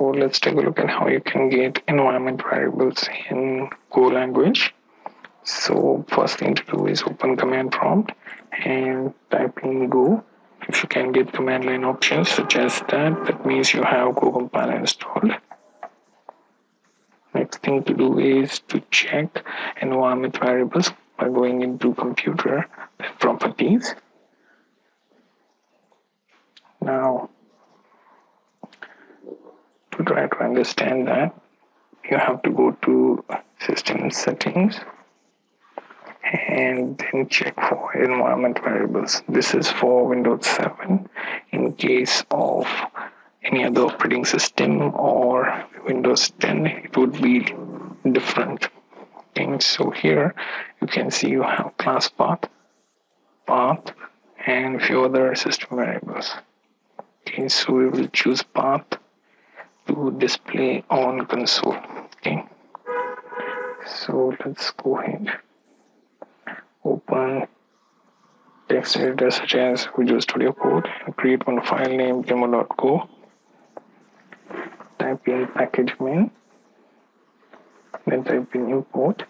So let's take a look at how you can get environment variables in Go language. So first thing to do is open command prompt and type in Go. If you can get command line options such as that means you have Go compiler installed. Next thing to do is to check environment variables by going into computer properties. Now, to try to understand that, you have to go to system settings and then check for environment variables. This is for Windows 7. In case of any other operating system or Windows 10, it would be different. Okay, so here you can see you have class path, and a few other system variables. Okay, so we will choose path to display on console. Okay, so let's go ahead, open text editor such as Visual Studio Code and create one file named demo.go. Type in package main, then type in import,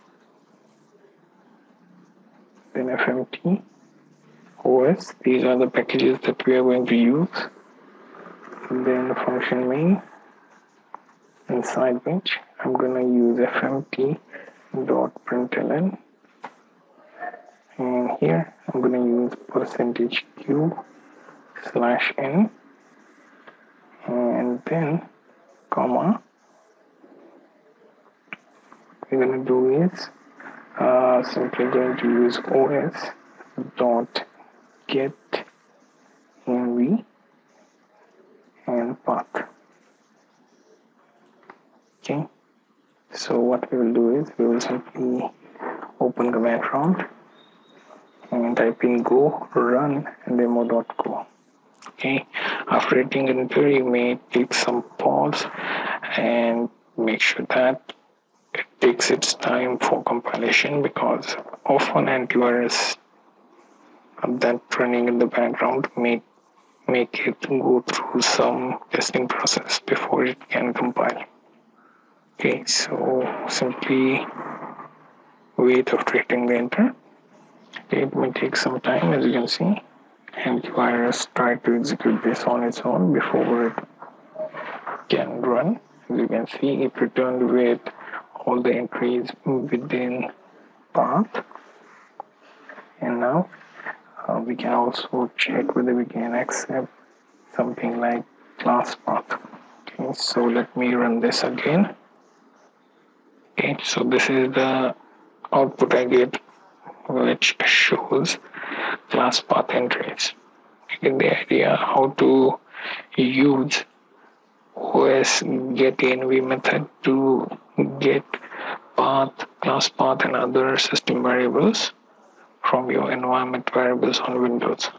then fmt os. These are the packages that we are going to use. Then function main, inside which I'm going to use fmt.println, and here I'm going to use %q/n, and then comma. What we're going to do is simply going to use os.get env and path. Okay, so what we will do is we will simply open command prompt and type in go run demo.go. Okay, after hitting enter, you may take some pause and make sure that it takes its time for compilation, because often antivirus that running in the background may make it go through some testing process before it can compile. Okay, so simply wait after hitting the enter. Okay, it may take some time, as you can see. Antivirus tried to execute this on its own before it can run. As you can see, it returned with all the entries within path. And now we can also check whether we can accept something like class path. Okay, so let me run this again. Okay, so this is the output I get, which shows class path entries. You get the idea how to use OS get env method to get path, class path, and other system variables from your environment variables on Windows.